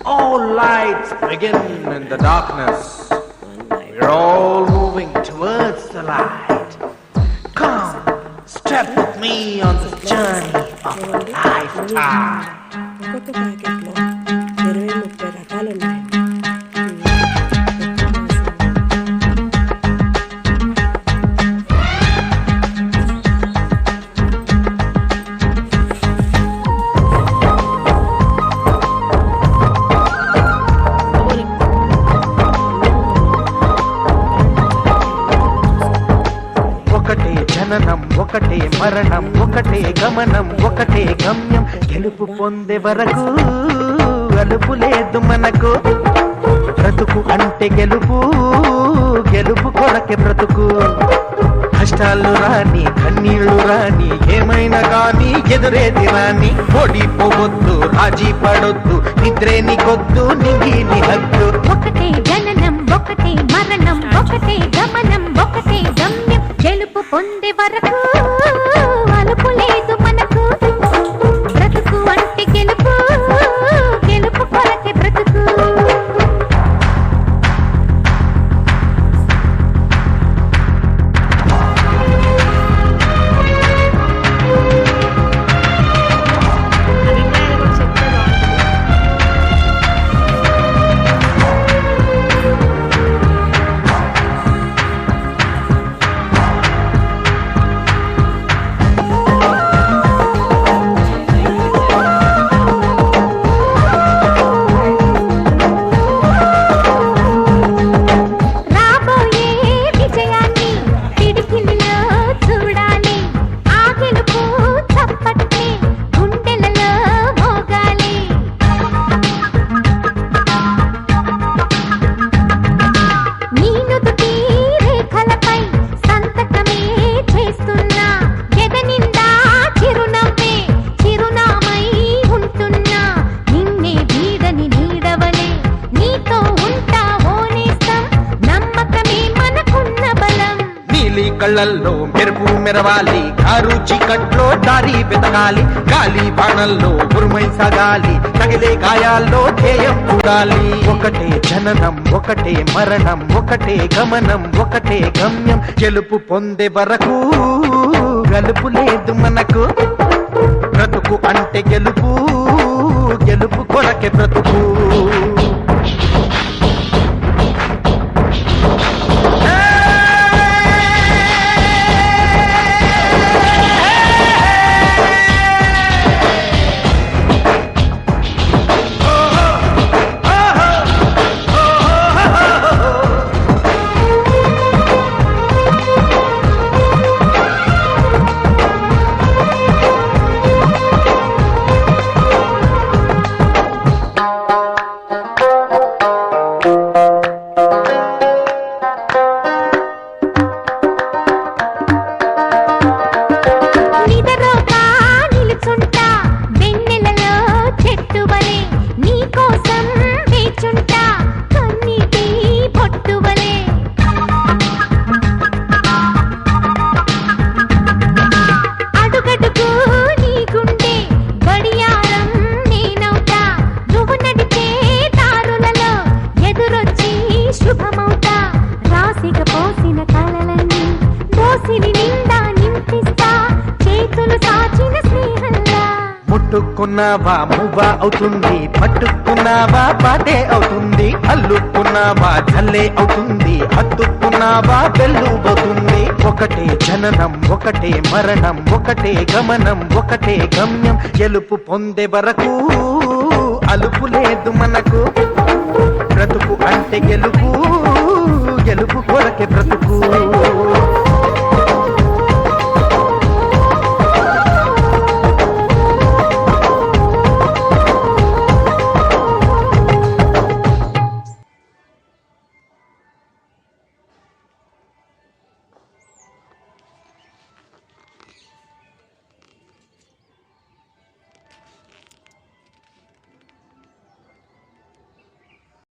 All lights begin in the darkness. We're all moving towards the light. Come, step with me on this journey of a lifetime. ఒక్కొక్క ప్యాకెట్లో 20-30 రకాలు ఉన్నాయండి. ఒకటే జననం ఒకటే మరణం ఒకటే గమనం ఒకటే గమ్యం గెలుపు పొందే వరకు అలుపు లేదు మనకు బ్రతుకు అంటే గెలుపు గెలుపు కొరకే బ్రతుకు కష్టాలు రాని కన్నీళ్లు రాని ఏమైనా గాని ఎదురేది రాని ఓడిపోవద్దు రాజీ పడొద్దు నిద్రే నీకొద్దు నింగి నీ హద్దు ఒకటే జననం ఒకటే మరణం ఒకటే గమనం ఒకటే గమ్యం గెలుపు పొందే వరకు అలుపు లేదు మనకు బ్రతుకు అంటే గెలుపు గెలుపు కొరకే బ్రతుకు కళ్ళల్లో మెరుపు మెరవాలి కారు చీకట్లో దారి వెతకాలి గాలి బాణల్లో ఉరుమై సాగాలి తగిలే గాయాల్లో ధ్యేయం చూడాలి ఒకటే జననం ఒకటే మరణం ఒకటే గమనం ఒకటే గమ్యం గెలుపు పొందే వరకు గలుపు లేదు మనకు బ్రతుకు అంటే గెలుపు గెలుపు కొరకే బ్రతుకు ముట్టుకున్నావా మువ్వా అవుతుంది పట్టుకున్నావా పాటే అవుతుంది అల్లుకున్నావా జల్లే అవుతుంది హత్తుకున్నావా వెల్లుబోతుంది ఒకటే జననం ఒకటే మరణం ఒకటే గమనం ఒకటే గమ్యం గెలుపు పొందే వరకు అలుపు లేదు మనకు బ్రతుకు అంటే గెలుపు గెలుపు కొరకే బ్రతుకు